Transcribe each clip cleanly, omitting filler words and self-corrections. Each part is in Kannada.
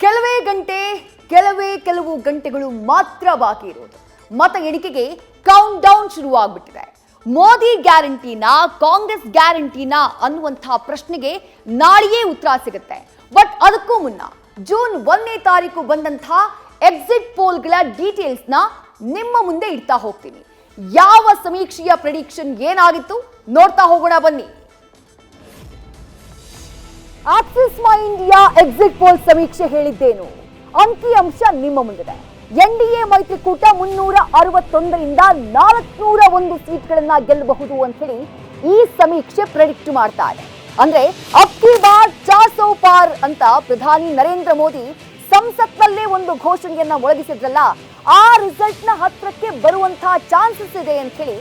ಕೆಲವೇ ಗಂಟೆ ಕೆಲವು ಗಂಟೆಗಳು ಮಾತ್ರ ಬಾಕಿ ಇರೋದು. ಮತ ಎಣಿಕೆಗೆ ಕೌಂಟ್ ಡೌನ್ ಶುರುವಾಗ್ಬಿಟ್ಟಿದೆ. ಮೋದಿ ಗ್ಯಾರಂಟಿನಾ ಕಾಂಗ್ರೆಸ್ ಗ್ಯಾರಂಟಿನಾ ಅನ್ನುವಂತಹ ಪ್ರಶ್ನೆಗೆ ನಾಳೆಯೇ ಉತ್ತರ ಸಿಗುತ್ತೆ. ಬಟ್ ಅದಕ್ಕೂ ಮುನ್ನ ಜೂನ್ 1ನೇ ತಾರೀಕು ಬಂದಂತಹ ಎಕ್ಸಿಟ್ ಪೋಲ್ಗಳ ಡೀಟೇಲ್ಸ್ನ ನಿಮ್ಮ ಮುಂದೆ ಇಡ್ತಾ ಹೋಗ್ತೀನಿ. ಯಾವ ಸಮೀಕ್ಷೆಯ ಪ್ರೆಡಿಕ್ಷನ್ ಏನಾಗಿತ್ತು ನೋಡ್ತಾ ಹೋಗೋಣ ಬನ್ನಿ. ಆಕ್ಸಿಸ್ ಮೈ ಇಂಡಿಯಾ ಎಕ್ಸಿಟ್ ಪೋಲ್ ಸಮೀಕ್ಷೆ ಹೇಳಿದ್ದೇನು? ಅಂಕಿಅಂಶ ನಿಮ್ಮ ಮುಂದಿದೆ. ಎನ್ಡಿಎ ಮೈತ್ರಿಕೂಟ 361ರಿಂದ 401 ಸೀಟ್ಗಳನ್ನ ಗೆಲ್ಲಬಹುದು ಅಂತ ಹೇಳಿ ಈ ಸಮೀಕ್ಷೆ ಪ್ರೆಡಿಕ್ಟ್ ಮಾಡ್ತಾ ಇದೆ. ಅಂದ್ರೆ ಅಬ್ಕಿ ಬಾರ್ 400 ಪಾರ್ ಅಂತ ಪ್ರಧಾನಿ ನರೇಂದ್ರ ಮೋದಿ ಸಂಸತ್ನಲ್ಲೇ ಒಂದು ಘೋಷಣೆಯನ್ನ ಮೊಳಗಿಸಿದ್ರಲ್ಲ, ಆ ರಿಸಲ್ಟ್ ನ ಹತ್ರಕ್ಕೆ ಬರುವಂತಹ ಚಾನ್ಸಸ್ ಇದೆ ಅಂತ ಹೇಳಿ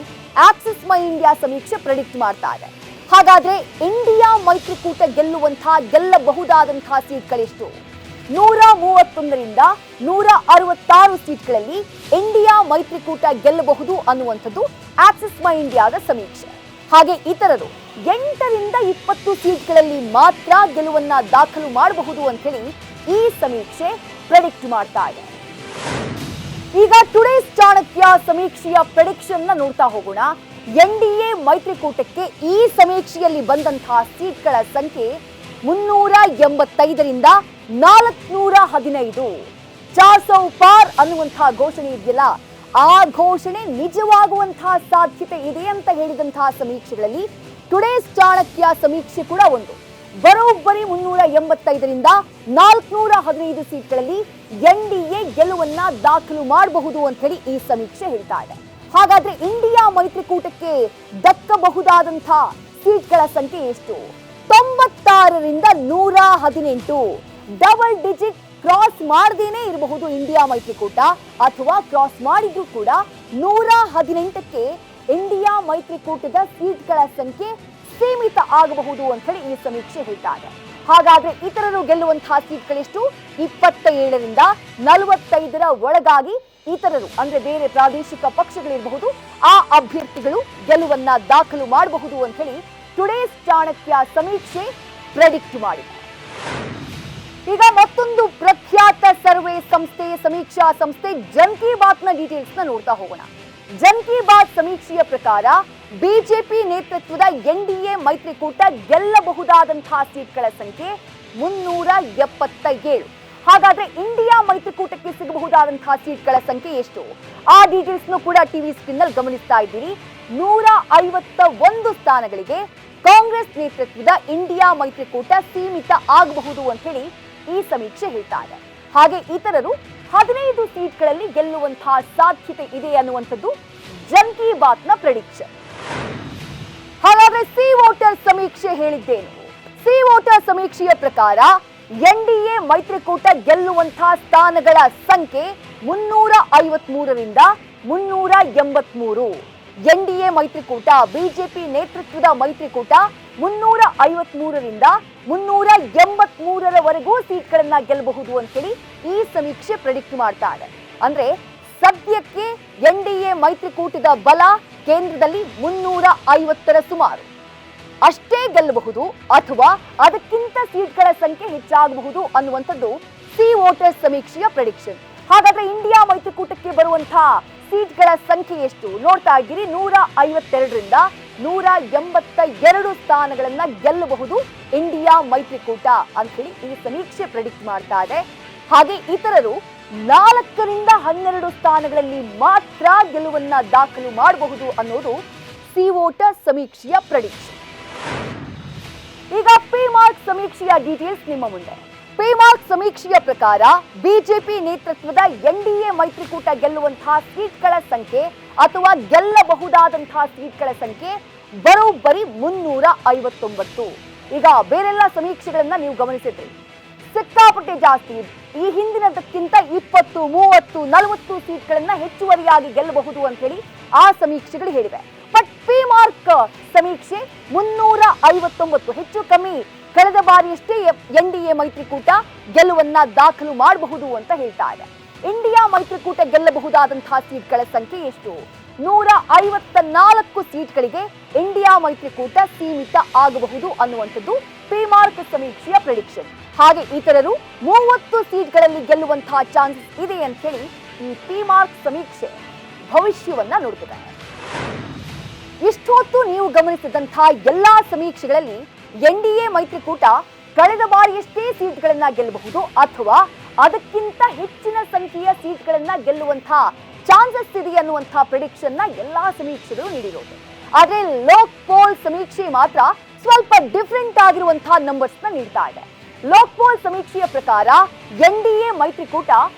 ಆಕ್ಸಿಸ್ ಮೈ ಇಂಡಿಯಾ ಸಮೀಕ್ಷೆ ಪ್ರೆಡಿಕ್ಟ್ ಮಾಡ್ತಾ ಇದೆ. ಹಾಗಾದ್ರೆ ಇಂಡಿಯಾ ಮೈತ್ರಿಕೂಟ ಗೆಲ್ಲಬಹುದಾದಂತಹ ಸೀಟ್ಗಳೆಷ್ಟು? 131ರಿಂದ 166 ಸೀಟ್ಗಳಲ್ಲಿ ಇಂಡಿಯಾ ಮೈತ್ರಿಕೂಟ ಗೆಲ್ಲಬಹುದು ಅನ್ನುವಂಥದ್ದು ಆಕ್ಸಿಸ್ ಮೈ ಇಂಡಿಯಾದ ಸಮೀಕ್ಷೆ. ಹಾಗೆ ಇತರರು 8ರಿಂದ 20 ಸೀಟ್ಗಳಲ್ಲಿ ಮಾತ್ರ ಗೆಲುವನ್ನ ದಾಖಲು ಮಾಡಬಹುದು ಅಂತ ಹೇಳಿ ಈ ಸಮೀಕ್ಷೆ ಪ್ರೆಡಿಕ್ಟ್ ಮಾಡ್ತಾ ಇದೆ. ಈಗ ಟುಡೇಸ್ ಚಾಣಕ್ಯ ಸಮೀಕ್ಷೆಯ ಪ್ರೆಡಿಕ್ಷನ್ ನ ನೋಡ್ತಾ ಹೋಗೋಣ. ಎನ್ಡಿಎ ಮೈತ್ರಿಕೂಟಕ್ಕೆ ಈ ಸಮೀಕ್ಷೆಯಲ್ಲಿ ಬಂದಂತಹ ಸೀಟ್ಗಳ ಸಂಖ್ಯೆ 385ರಿಂದ 415. 400 ಪಾರ್ ಅನ್ನುವಂತಹ ಘೋಷಣೆ ಇದೆಯಲ್ಲ, ಆ ಘೋಷಣೆ ನಿಜವಾಗುವಂತಹ ಸಾಧ್ಯತೆ ಇದೆ ಅಂತ ಹೇಳಿದಂತಹ ಸಮೀಕ್ಷೆಗಳಲ್ಲಿ ಟುಡೇಸ್ ಚಾಣಕ್ಯ ಸಮೀಕ್ಷೆ ಕೂಡ ಒಂದು. ಬರೋಬ್ಬರಿ 385ರಿಂದ 415 ಸೀಟ್ಗಳಲ್ಲಿ ಎನ್ಡಿಎ ಗೆಲುವನ್ನ ದಾಖಲು ಮಾಡಬಹುದು ಅಂತ ಹೇಳಿ ಈ ಸಮೀಕ್ಷೆ ಹೇಳ್ತಾ ಇದೆ. ಹಾಗಾದ್ರೆ ಇಂಡಿಯಾ ಮೈತ್ರಿಕೂಟಕ್ಕೆ ದಕ್ಕಬಹುದಾದಂತಹ ಸೀಟ್ಗಳ ಸಂಖ್ಯೆ ಎಷ್ಟು? 96ರಿಂದ 118. ಡಬಲ್ ಡಿಜಿಟ್ ಕ್ರಾಸ್ ಮಾಡದೇನೆ ಇರಬಹುದು ಇಂಡಿಯಾ ಮೈತ್ರಿಕೂಟ, ಅಥವಾ ಕ್ರಾಸ್ ಮಾಡಿದ್ರು ಕೂಡ 118ಕ್ಕೆ ಇಂಡಿಯಾ ಮೈತ್ರಿಕೂಟದ ಸೀಟ್ಗಳ ಸಂಖ್ಯೆ ಸೀಮಿತ ಆಗಬಹುದು ಅಂತ ಹೇಳಿ ಈ ಸಮೀಕ್ಷೆ ಹೇಳ್ತಾ ಇದೆ. ಹಾಗಾದ್ರೆ ಇತರರು ಗೆಲ್ಲುವಂತಹ ಸೀಟ್ಗಳೆಷ್ಟು? 27ರಿಂದ 45 ಒಳಗಾಗಿ ಇತರರು ಅಂದ್ರೆ ಬೇರೆ ಪ್ರಾದೇಶಿಕ ಪಕ್ಷಗಳಿರಬಹುದು, ಆ ಅಭ್ಯರ್ಥಿಗಳು ಗೆಲುವನ್ನ ದಾಖಲು ಮಾಡಬಹುದು ಅಂತ ಹೇಳಿ ಟುಡೇಸ್ ಚಾಣಕ್ಯ ಸಮೀಕ್ಷೆ ಪ್ರೆಡಿಕ್ಟ್ ಮಾಡಿದೆ. ಈಗ ಮತ್ತೊಂದು ಪ್ರಖ್ಯಾತ ಸರ್ವೆ ಸಂಸ್ಥೆ, ಸಮೀಕ್ಷಾ ಸಂಸ್ಥೆ ಜನ್ ಕಿ ಬಾತ್ ನ ಡೀಟೇಲ್ಸ್ ನ ನೋಡ್ತಾ ಹೋಗೋಣ. ಜನ್ ಕಿ ಬಾತ್ ಸಮೀಕ್ಷೆಯ ಪ್ರಕಾರ ಬಿಜೆಪಿ ನೇತೃತ್ವದ ಎನ್ಡಿಎ ಮೈತ್ರಿಕೂಟ ಗೆಲ್ಲಬಹುದಾದಂತಹ ಸೀಟ್ಗಳ ಸಂಖ್ಯೆ 377. ಹಾಗಾದ್ರೆ ಇಂಡಿಯಾ ಮೈತ್ರಿಕೂಟಕ್ಕೆ ಸಿಗಬಹುದಾದಂತಹ ಸೀಟ್ಗಳ ಸಂಖ್ಯೆ ಎಷ್ಟು? ಆ ಡೀಟೇಲ್ಸ್ ಕೂಡ ಟಿವಿ ಸ್ಕ್ರೀನ್ ನಲ್ಲಿ ಗಮನಿಸ್ತಾ ಇದ್ದೀರಿ. 151 ಸ್ಥಾನಗಳಿಗೆ ಕಾಂಗ್ರೆಸ್ ನೇತೃತ್ವದ ಇಂಡಿಯಾ ಮೈತ್ರಿಕೂಟ ಸೀಮಿತ ಆಗಬಹುದು ಅಂತ ಹೇಳಿ ಈ ಸಮೀಕ್ಷೆ ಹೇಳ್ತಾ ಇದೆ. ಹಾಗೆ ಇತರರು 15 ಸೀಟ್ಗಳಲ್ಲಿ ಗೆಲ್ಲುವಂತಹ ಸಾಧ್ಯತೆ ಇದೆ ಅನ್ನುವಂಥದ್ದು ಜನ್ ಕಿ ಬಾತ್ ನ ಪ್ರೆಡಿಕ್ಷನ್. ಹಾಗಾದ್ರೆ ಸಿ ವೋಟರ್ ಸಮೀಕ್ಷೆ ಹೇಳಿದ್ದೇನು? ಸಿ ವೋಟರ್ ಸಮೀಕ್ಷೆಯ ಪ್ರಕಾರ ಎನ್ಡಿಎ ಮೈತ್ರಿಕೂಟ ಗೆಲ್ಲುವಂತಹ ಸ್ಥಾನಗಳ ಸಂಖ್ಯೆ 353ರಿಂದ 383. ಎನ್ಡಿಎ ಮೈತ್ರಿಕೂಟ, ಬಿಜೆಪಿ ನೇತೃತ್ವದ ಮೈತ್ರಿಕೂಟ 353ರಿಂದ 383ರವರೆಗೂ ಸೀಟ್ಗಳನ್ನ ಗೆಲ್ಲಬಹುದು ಅಂತ ಹೇಳಿ ಈ ಸಮೀಕ್ಷೆ ಪ್ರೆಡಿಕ್ಟ್ ಮಾಡ್ತಾ ಇದೆ. ಅಂದ್ರೆ ಸದ್ಯಕ್ಕೆ ಎನ್ಡಿಎ ಮೈತ್ರಿಕೂಟದ ಬಲ ಕೇಂದ್ರದಲ್ಲಿ 350ರ ಸುಮಾರು ಅಷ್ಟೇ ಗೆಲ್ಲಬಹುದು, ಅಥವಾ ಅದಕ್ಕಿಂತ ಸೀಟ್ಗಳ ಸಂಖ್ಯೆ ಹೆಚ್ಚಾಗಬಹುದು ಅನ್ನುವಂಥದ್ದು ಸಿ ವೋಟರ್ ಸಮೀಕ್ಷೆಯ ಪ್ರೆಡಿಕ್ಷನ್. ಹಾಗಾದ್ರೆ ಇಂಡಿಯಾ ಮೈತ್ರಿಕೂಟಕ್ಕೆ ಬರುವಂತಹ ಸೀಟ್ಗಳ ಸಂಖ್ಯೆ ಎಷ್ಟು ನೋಡ್ತಾ ಇದ್ದೀರಿ? 152ರಿಂದ 182 ಸ್ಥಾನಗಳನ್ನ ಗೆಲ್ಲಬಹುದು ಇಂಡಿಯಾ ಮೈತ್ರಿಕೂಟ ಅಂತ ಹೇಳಿ ಈ ಸಮೀಕ್ಷೆ ಪ್ರೆಡಿಕ್ಟ್ ಮಾಡ್ತಾ ಇದೆ. ಹಾಗೆ ಇತರರು 4ರಿಂದ 12 ಸ್ಥಾನಗಳಲ್ಲಿ ಮಾತ್ರ ಗೆಲುವನ್ನ ದಾಖಲು ಮಾಡಬಹುದು ಅನ್ನೋದು ಸಿ ವೋಟರ್ ಸಮೀಕ್ಷೆಯ ಪ್ರೆಡಿಕ್ಷನ್. ಈಗ ಪಿ ಮಾರ್ಕ್ ಸಮೀಕ್ಷೆಯ ಡೀಟೇಲ್ಸ್ ನಿಮ್ಮ ಮುಂದೆ. ಪಿ ಮಾರ್ಕ್ ಸಮೀಕ್ಷೆಯ ಪ್ರಕಾರ ಬಿಜೆಪಿ ನೇತೃತ್ವದ ಎನ್ಡಿಎ ಮೈತ್ರಿಕೂಟ ಗೆಲ್ಲುವಂತಹ ಸೀಟ್ಗಳ ಸಂಖ್ಯೆ ಅಥವಾ ಗೆಲ್ಲಬಹುದಾದಂತಹ ಸೀಟ್ಗಳ ಸಂಖ್ಯೆ ಬರೋಬ್ಬರಿ 359. ಈಗ ಬೇರೆಲ್ಲ ಸಮೀಕ್ಷೆಗಳನ್ನ ನೀವು ಗಮನಿಸಿದ್ರಿ, ಸಿಕ್ಕಾಪಟ್ಟೆ ಜಾಸ್ತಿ. ಈ ಹಿಂದಿನದಕ್ಕಿಂತ 20, 30, 40 ಸೀಟ್ಗಳನ್ನ ಹೆಚ್ಚುವರಿಯಾಗಿ ಗೆಲ್ಲಬಹುದು ಅಂತ ಹೇಳಿ ಆ ಸಮೀಕ್ಷೆಗಳು ಹೇಳಿವೆ. ಬಟ್ ಪಿ ಮಾರ್ಕ್ ಸಮೀಕ್ಷೆ 359, ಹೆಚ್ಚು ಕಮ್ಮಿ ಕಳೆದ ಬಾರಿಯಷ್ಟೇ ಎನ್ಡಿಎ ಮೈತ್ರಿಕೂಟ ಗೆಲುವನ್ನ ದಾಖಲು ಮಾಡಬಹುದು ಅಂತ ಹೇಳ್ತಾ ಇದೆ. ಇಂಡಿಯಾ ಮೈತ್ರಿಕೂಟ ಗೆಲ್ಲಬಹುದಾದಂತಹ ಸೀಟ್ಗಳ ಸಂಖ್ಯೆ ಎಷ್ಟು? 154 ಸೀಟ್ಗಳಿಗೆ ಇಂಡಿಯಾ ಮೈತ್ರಿಕೂಟ ಸೀಮಿತ ಆಗಬಹುದು ಅನ್ನುವಂಥದ್ದು ಪಿ ಮಾರ್ಕ್ ಸಮೀಕ್ಷೆಯ ಪ್ರೆಡಿಕ್ಷನ್. ಹಾಗೆ ಇತರರು 30 ಸೀಟ್ಗಳಲ್ಲಿ ಗೆಲ್ಲುವಂತಹ ಚಾನ್ಸಸ್ ಇದೆ ಅಂತ ಹೇಳಿ ಈ ಪಿ ಮಾರ್ಕ್ ಸಮೀಕ್ಷೆ ಭವಿಷ್ಯವನ್ನ ನುಡಿದಿದೆ. ಇಷ್ಟೊತ್ತು ನೀವು ಗಮನಿಸಿದಂತಹ ಎಲ್ಲಾ ಸಮೀಕ್ಷೆಗಳಲ್ಲಿ ಎನ್ಡಿಎ ಮೈತ್ರಿಕೂಟ ಕಳೆದ ಬಾರಿಯಷ್ಟೇ ಸೀಟ್ಗಳನ್ನ ಗೆಲ್ಲಬಹುದು ಅಥವಾ ಅದಕ್ಕಿಂತ ಹೆಚ್ಚಿನ ಸಂಖ್ಯೆಯ ಸೀಟ್ಗಳನ್ನ ಗೆಲ್ಲುವಂತಹ ಚಾನ್ಸಸ್ ಇದೆ ಅನ್ನುವಂತಹ ಪ್ರೆಡಿಕ್ಷನ್ ನ ಎಲ್ಲಾ ಸಮೀಕ್ಷೆಗಳು ನೀಡಿರೋದು. ಆದ್ರೆ ಲೋಕ್ ಪೋಲ್ ಸಮೀಕ್ಷೆ ಮಾತ್ರ ಸ್ವಲ್ಪ ಡಿಫರೆಂಟ್ ಆಗಿರುವಂತಹ ನಂಬರ್ಸ್ ನ ನೀಡ್ತಾ ಇದೆ. ಲೋಕ್ ಪೋಲ್ ಸಮೀಕ್ಷೆಯ ಪ್ರಕಾರ ಎನ್ಡಿಎ ಮೈತ್ರಿಕೂಟ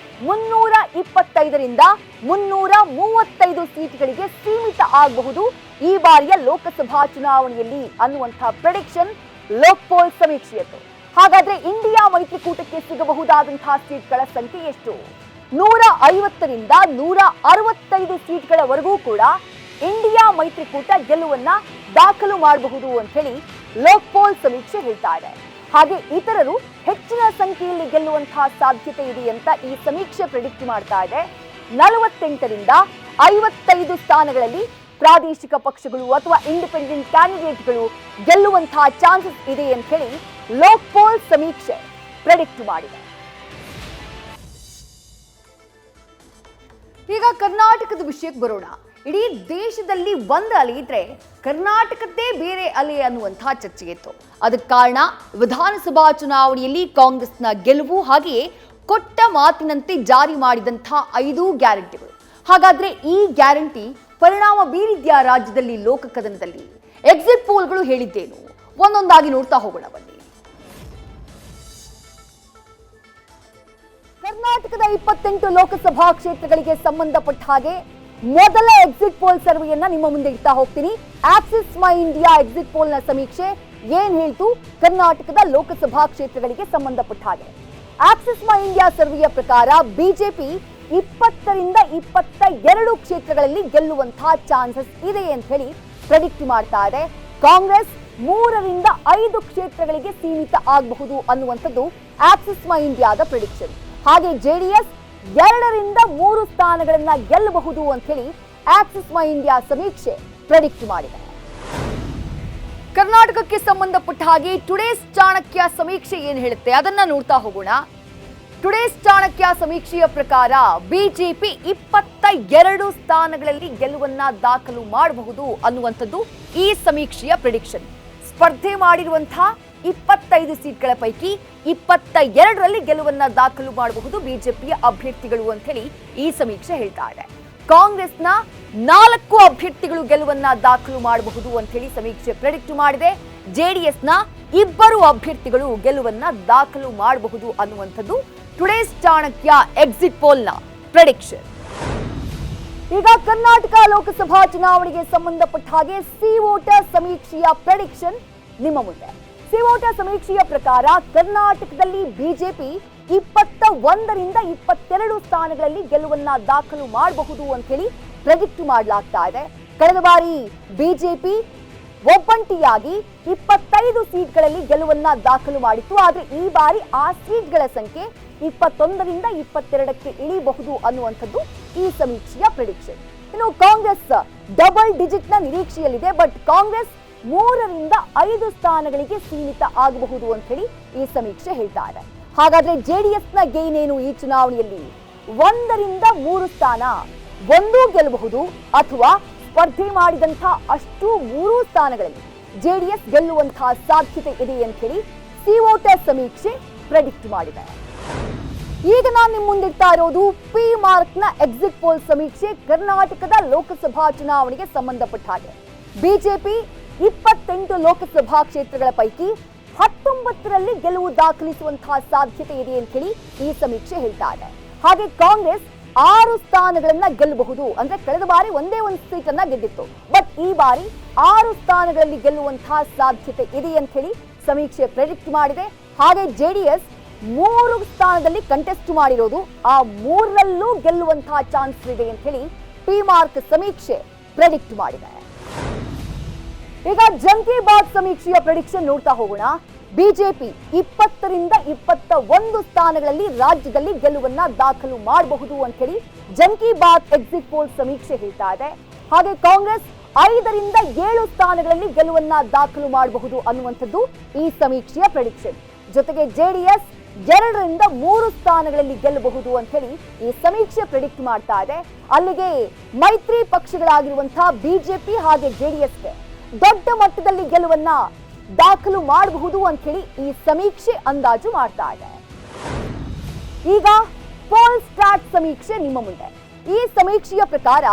325ರಿಂದ 335 ಸೀಟ್ಗಳಿಗೆ ಸೀಮಿತ ಆಗಬಹುದು ಈ ಬಾರಿಯ ಲೋಕಸಭಾ ಚುನಾವಣೆಯಲ್ಲಿ ಅನ್ನುವಂತಹ ಪ್ರೆಡಿಕ್ಷನ್ ಲೋಕ್ ಪೋಲ್ ಸಮೀಕ್ಷೆಯದ್ದು. ಹಾಗಾದ್ರೆ ಇಂಡಿಯಾ ಮೈತ್ರಿಕೂಟಕ್ಕೆ ಸಿಗಬಹುದಾದಂತಹ ಸೀಟ್ಗಳ ಸಂಖ್ಯೆ ಎಷ್ಟು? 150ರಿಂದ 165 ಸೀಟ್ಗಳವರೆಗೂ ಕೂಡ ಇಂಡಿಯಾ ಮೈತ್ರಿಕೂಟ ಗೆಲುವನ್ನ ದಾಖಲು ಮಾಡಬಹುದು ಅಂತ ಹೇಳಿ ಲೋಕ್ ಪೋಲ್ ಸಮೀಕ್ಷೆ ಹೇಳ್ತಾ ಇದೆ. ಹಾಗೆ ಇತರರು ಹೆಚ್ಚಿನ ಸಂಖ್ಯೆಯಲ್ಲಿ ಗೆಲ್ಲುವಂತಹ ಸಾಧ್ಯತೆ ಇದೆ ಅಂತ ಈ ಸಮೀಕ್ಷೆ ಪ್ರೆಡಿಕ್ಟ್ ಮಾಡ್ತಾ ಇದೆ. 48ರಿಂದ 55 ಸ್ಥಾನಗಳಲ್ಲಿ ಪ್ರಾದೇಶಿಕ ಪಕ್ಷಗಳು ಅಥವಾ ಇಂಡಿಪೆಂಡೆಂಟ್ ಕ್ಯಾಂಡಿಡೇಟ್ಗಳು ಗೆಲ್ಲುವಂತಹ ಚಾನ್ಸಸ್ ಇದೆ ಅಂತ ಹೇಳಿ ಲೋಕ್ ಪೋಲ್ ಸಮೀಕ್ಷೆ ಪ್ರೆಡಿಕ್ಟ್ ಮಾಡಿದೆ. ಈಗ ಕರ್ನಾಟಕದ ವಿಷಯಕ್ಕೆ ಬರೋಣ. ಇಡೀ ದೇಶದಲ್ಲಿ ಒಂದು ಅಲೆ ಇದ್ರೆ ಕರ್ನಾಟಕದ್ದೇ ಬೇರೆ ಅಲೆ ಅನ್ನುವಂತಹ ಚರ್ಚೆ ಇತ್ತು. ಅದಕ್ಕೆ ಕಾರಣ ವಿಧಾನಸಭಾ ಚುನಾವಣೆಯಲ್ಲಿ ಕಾಂಗ್ರೆಸ್ನ ಗೆಲುವು, ಹಾಗೆಯೇ ಕೊಟ್ಟ ಮಾತಿನಂತೆ ಜಾರಿ ಮಾಡಿದಂತಹ 5 ಗ್ಯಾರಂಟಿಗಳು. ಹಾಗಾದ್ರೆ ಈ ಗ್ಯಾರಂಟಿ ಪರಿಣಾಮ ಬೀರಿದ್ಯಾ ರಾಜ್ಯದಲ್ಲಿ ಲೋಕಕದನದಲ್ಲಿ? ಎಕ್ಸಿಟ್ ಪೋಲ್ಗಳು ಹೇಳಿದ್ದೇನು? ಒಂದೊಂದಾಗಿ ನೋಡ್ತಾ ಹೋಗೋಣ ಬನ್ನಿ. ಕರ್ನಾಟಕದ 28 ಲೋಕಸಭಾ ಕ್ಷೇತ್ರಗಳಿಗೆ ಸಂಬಂಧಪಟ್ಟ ಹಾಗೆ ಮೊದಲ ಎಕ್ಸಿಟ್ ಪೋಲ್ ಸರ್ವೆಯನ್ನ ನಿಮ್ಮ ಮುಂದೆ ಇಡ್ತಾ ಹೋಗ್ತೀನಿ. ಆಕ್ಸಿಸ್ ಮೈ ಇಂಡಿಯಾ ಎಕ್ಸಿಟ್ ಪೋಲ್ ನ ಸಮೀಕ್ಷೆ ಏನ್ ಹೇಳ್ತು ಕರ್ನಾಟಕದ ಲೋಕಸಭಾ ಕ್ಷೇತ್ರಗಳಿಗೆ ಸಂಬಂಧಪಟ್ಟ ಹಾಗೆ? ಆಕ್ಸಿಸ್ ಮೈ ಇಂಡಿಯಾ ಸರ್ವೆಯ ಪ್ರಕಾರ ಬಿಜೆಪಿ 20ರಿಂದ 22 ಕ್ಷೇತ್ರಗಳಲ್ಲಿ ಗೆಲ್ಲುವಂತಹ ಚಾನ್ಸಸ್ ಇದೆ ಅಂತ ಹೇಳಿ ಪ್ರೆಡಿಕ್ಟ್ ಮಾಡ್ತಾ ಇದೆ. ಕಾಂಗ್ರೆಸ್ 3ರಿಂದ 5 ಕ್ಷೇತ್ರಗಳಿಗೆ ಸೀಮಿತ ಆಗಬಹುದು ಅನ್ನುವಂಥದ್ದು ಆಕ್ಸಿಸ್ ಮೈ ಇಂಡಿಯಾದ ಪ್ರೆಡಿಕ್ಷನ್. ಹಾಗೆ ಜೆಡಿಎಸ್ 2ರಿಂದ 3 ಸ್ಥಾನಗಳನ್ನ ಗೆಲ್ಲಬಹುದು ಅಂತ ಹೇಳಿ ಆಕ್ಸಿಸ್ ಮೈ ಇಂಡಿಯಾ ಸಮೀಕ್ಷೆ ಪ್ರೆಡಿಕ್ಟ್ ಮಾಡಿದೆ. ಕರ್ನಾಟಕಕ್ಕೆ ಸಂಬಂಧಪಟ್ಟ ಹಾಗೆ ಟುಡೇಸ್ ಚಾಣಕ್ಯ ಸಮೀಕ್ಷೆ ಏನ್ ಹೇಳುತ್ತೆ ಅದನ್ನ ನೋಡ್ತಾ ಹೋಗೋಣ. ಟುಡೇಸ್ ಚಾಣಕ್ಯ ಸಮೀಕ್ಷೆಯ ಪ್ರಕಾರ ಬಿಜೆಪಿ 22 ಸ್ಥಾನಗಳಲ್ಲಿ ಗೆಲುವನ್ನ ದಾಖಲು ಮಾಡಬಹುದು ಅನ್ನುವಂಥದ್ದು ಈ ಸಮೀಕ್ಷೆಯ ಪ್ರೆಡಿಕ್ಷನ್. ಸ್ಪರ್ಧೆ ಮಾಡಿರುವಂತಹ 25 ಸೀಟ್ಗಳ ಪೈಕಿ 22ರಲ್ಲಿ ಗೆಲುವನ್ನ ದಾಖಲು ಮಾಡಬಹುದು ಬಿಜೆಪಿಯ ಅಭ್ಯರ್ಥಿಗಳು ಅಂತ ಹೇಳಿ ಈ ಸಮೀಕ್ಷೆ ಹೇಳ್ತಾ ಇದೆ. ಕಾಂಗ್ರೆಸ್ನ 4 ಅಭ್ಯರ್ಥಿಗಳು ಗೆಲುವನ್ನ ದಾಖಲು ಮಾಡಬಹುದು ಅಂತ ಹೇಳಿ ಸಮೀಕ್ಷೆ ಪ್ರೆಡಿಕ್ಟ್ ಮಾಡಿದೆ. ಜೆಡಿಎಸ್ನ 2 ಅಭ್ಯರ್ಥಿಗಳು ಗೆಲುವನ್ನ ದಾಖಲು ಮಾಡಬಹುದು ಅನ್ನುವಂಥದ್ದು ಟುಡೇಸ್ ಚಾಣಕ್ಯ ಎಕ್ಸಿಟ್ ಪೋಲ್ನ ಪ್ರೆಡಿಕ್ಷನ್. ಈಗ ಕರ್ನಾಟಕ ಲೋಕಸಭಾ ಚುನಾವಣೆಗೆ ಸಂಬಂಧಪಟ್ಟ ಹಾಗೆ ಸಿ ವೋಟರ್ ಸಮೀಕ್ಷೆಯ ಪ್ರೆಡಿಕ್ಷನ್ ನಿಮ್ಮ ಮುಂದೆ. ಸಿ ವೋಟರ್ ಸಮೀಕ್ಷೆಯ ಪ್ರಕಾರ ಕರ್ನಾಟಕದಲ್ಲಿ ಬಿಜೆಪಿ 21ರಿಂದ 22 ಸ್ಥಾನಗಳಲ್ಲಿ ಗೆಲುವನ್ನ ದಾಖಲು ಮಾಡಬಹುದು ಅಂತ ಹೇಳಿ ಪ್ರೆಡಿಕ್ಟ್ ಮಾಡಲಾಗ್ತಾ ಇದೆ. ಕಳೆದ ಬಾರಿ ಬಿಜೆಪಿ ಒಬ್ಬಂಟಿಯಾಗಿ 25 ಸೀಟ್ಗಳಲ್ಲಿ ಗೆಲುವನ್ನ ದಾಖಲು ಮಾಡಿತ್ತು. ಆದ್ರೆ ಈ ಬಾರಿ ಆ ಸೀಟ್ಗಳ ಸಂಖ್ಯೆ 21ರಿಂದ 22ಕ್ಕೆ ಇಳಿಬಹುದು ಅನ್ನುವಂಥದ್ದು ಈ ಸಮೀಕ್ಷೆಯ ಪ್ರೆಡಿಕ್ಷನ್. ಇನ್ನು ಕಾಂಗ್ರೆಸ್ ಡಬಲ್ ಡಿಜಿಟ್ ನ ನಿರೀಕ್ಷೆಯಲ್ಲಿದೆ. ಬಟ್ ಕಾಂಗ್ರೆಸ್ 3ರಿಂದ 5 ಸ್ಥಾನಗಳಿಗೆ ಸೀಮಿತ ಆಗಬಹುದು ಅಂತ ಹೇಳಿ ಈ ಸಮೀಕ್ಷೆ ಹೇಳ್ತಾ ಇದೆ. ಹಾಗಾದ್ರೆ ಜೆಡಿಎಸ್ ನ ಗೇನ್ ಏನು ಈ ಚುನಾವಣೆಯಲ್ಲಿ? 1ರಿಂದ 3 ಸ್ಥಾನ ಒಂದೂ ಗೆಲ್ಲಬಹುದು ಅಥವಾ ಸ್ಪರ್ಧೆ ಮಾಡಿದಂತಹ ಅಷ್ಟು 3 ಸ್ಥಾನಗಳಲ್ಲಿ ಜೆಡಿಎಸ್ ಗೆಲ್ಲುವಂತಹ ಸಾಧ್ಯತೆ ಇದೆ ಅಂತ ಹೇಳಿ ಸಿ ವೋಟರ್ ಸಮೀಕ್ಷೆ ಪ್ರೆಡಿಕ್ಟ್ ಮಾಡಿದೆ. ಈಗ ನಾನು ನಿಮ್ಮ ಮುಂದಿಡ್ತಾ ಇರೋದು ಪಿ ಮಾರ್ಕ್ ನ ಎಕ್ಸಿಟ್ ಪೋಲ್ ಸಮೀಕ್ಷೆ ಕರ್ನಾಟಕದ ಲೋಕಸಭಾ ಚುನಾವಣೆಗೆ ಸಂಬಂಧಪಟ್ಟ ಹಾಗೆ. ಬಿಜೆಪಿ 28 ಲೋಕಸಭಾ ಕ್ಷೇತ್ರಗಳ ಪೈಕಿ 19ರಲ್ಲಿ ಗೆಲುವು ದಾಖಲಿಸುವಂತಹ ಸಾಧ್ಯತೆ ಇದೆ ಅಂತ ಹೇಳಿ ಈ ಸಮೀಕ್ಷೆ ಹೇಳ್ತಾ ಇದೆ. ಹಾಗೆ ಕಾಂಗ್ರೆಸ್ 6 ಸ್ಥಾನಗಳನ್ನ ಗೆಲ್ಲಬಹುದು. ಅಂದ್ರೆ ಕಳೆದ ಬಾರಿ ಒಂದೇ ಒಂದು ಸೀಟನ್ನ ಗೆದ್ದಿತ್ತು. ಬಟ್ ಈ ಬಾರಿ 6 ಸ್ಥಾನಗಳಲ್ಲಿ ಗೆಲ್ಲುವಂತಹ ಸಾಧ್ಯತೆ ಇದೆ ಅಂತ ಹೇಳಿ ಸಮೀಕ್ಷೆ ಪ್ರೆಡಿಕ್ಟ್ ಮಾಡಿದೆ. ಹಾಗೆ ಜೆಡಿಎಸ್ 3 ಸ್ಥಾನದಲ್ಲಿ ಕಂಟೆಸ್ಟ್ ಮಾಡಿರೋದು, ಆ 3ರಲ್ಲೂ ಗೆಲ್ಲುವಂತಹ ಚಾನ್ಸ್ ಇದೆ ಅಂತ ಹೇಳಿ ಪಿ ಮಾರ್ಕ್ ಸಮೀಕ್ಷೆ ಪ್ರೆಡಿಕ್ಟ್ ಮಾಡಿದೆ. ಈಗ ಜಂಕಿ ಬಾತ್ ಸಮೀಕ್ಷೆಯ ಪ್ರೆಡಿಕ್ಷನ್ ನೋಡ್ತಾ ಹೋಗೋಣ. ಬಿಜೆಪಿ 20ರಿಂದ 21 ಸ್ಥಾನಗಳಲ್ಲಿ ರಾಜ್ಯದಲ್ಲಿ ಗೆಲುವನ್ನ ದಾಖಲು ಮಾಡಬಹುದು ಅಂತ ಹೇಳಿ ಜಂಕಿ ಬಾತ್ ಎಕ್ಸಿಟ್ ಪೋಲ್ ಸಮೀಕ್ಷೆ ಹೇಳ್ತಾ ಇದೆ. ಹಾಗೆ ಕಾಂಗ್ರೆಸ್ 5ರಿಂದ 7 ಸ್ಥಾನಗಳಲ್ಲಿ ಗೆಲುವನ್ನ ದಾಖಲು ಮಾಡಬಹುದು ಅನ್ನುವಂಥದ್ದು ಈ ಸಮೀಕ್ಷೆಯ ಪ್ರೆಡಿಕ್ಷನ್. ಜೊತೆಗೆ ಜೆಡಿಎಸ್ 2ರಿಂದ 3 ಸ್ಥಾನಗಳಲ್ಲಿ ಗೆಲ್ಲಬಹುದು ಅಂತ ಹೇಳಿ ಈ ಸಮೀಕ್ಷೆ ಪ್ರೆಡಿಕ್ಟ್ ಮಾಡ್ತಾ ಇದೆ. ಅಲ್ಲಿಗೆ ಮೈತ್ರಿ ಪಕ್ಷಗಳಾಗಿರುವಂತಹ ಬಿಜೆಪಿ ಹಾಗೆ ಜೆಡಿಎಸ್ಗೆ ದೊಡ್ಡ ಮಟ್ಟದಲ್ಲಿ ಗೆಲುವನ್ನ ದಾಖಲು ಮಾಡಬಹುದು ಅಂತ ಹೇಳಿ ಈ ಸಮೀಕ್ಷೆ ಅಂದಾಜು ಮಾಡ್ತಾ ಇದೆ. ಈಗ ಪೋಲ್ ಸ್ಟಾಟ್ ಸಮೀಕ್ಷೆ ನಿಮ್ಮ ಮುಂದೆ. ಈ ಸಮೀಕ್ಷೆಯ ಪ್ರಕಾರ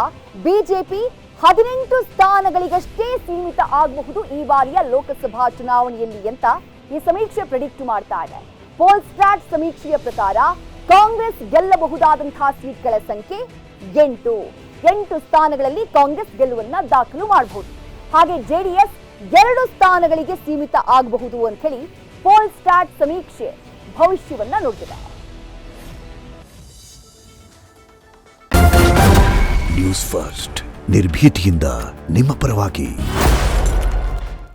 ಬಿಜೆಪಿ 18 ಸ್ಥಾನಗಳಿಗಷ್ಟೇ ಸೀಮಿತ ಆಗಬಹುದು ಈ ಬಾರಿಯ ಲೋಕಸಭಾ ಚುನಾವಣೆಯಲ್ಲಿ ಅಂತ ಈ ಸಮೀಕ್ಷೆ ಪ್ರೆಡಿಕ್ಟ್ ಮಾಡ್ತಾ ಇದೆ. ಪೋಲ್ ಸ್ಟಾಟ್ ಸಮೀಕ್ಷೆಯ ಪ್ರಕಾರ ಕಾಂಗ್ರೆಸ್ ಗೆಲ್ಲಬಹುದಾದಂತಹ ಸೀಟ್ಗಳ ಸಂಖ್ಯೆ 8 ಸ್ಥಾನಗಳಲ್ಲಿ ಕಾಂಗ್ರೆಸ್ ಗೆಲುವನ್ನ ದಾಖಲು ಮಾಡಬಹುದು. ಹಾಗೆ ಜೆಡಿಎಸ್ 2 ಸ್ಥಾನಗಳಿಗೆ ಸೀಮಿತ ಆಗಬಹುದು ಅಂತ ಹೇಳಿ ಪೋಲ್ ಸ್ಟಾಟ್ ಸಮೀಕ್ಷೆ ಭವಿಷ್ಯವನ್ನ ನುಡಿದಿದೆ. ನ್ಯೂಸ್ ಫಸ್ಟ್ ನಿರ್ಭೀತಿಯಿಂದ ನಿಮ್ಮ ಪರವಾಗಿ.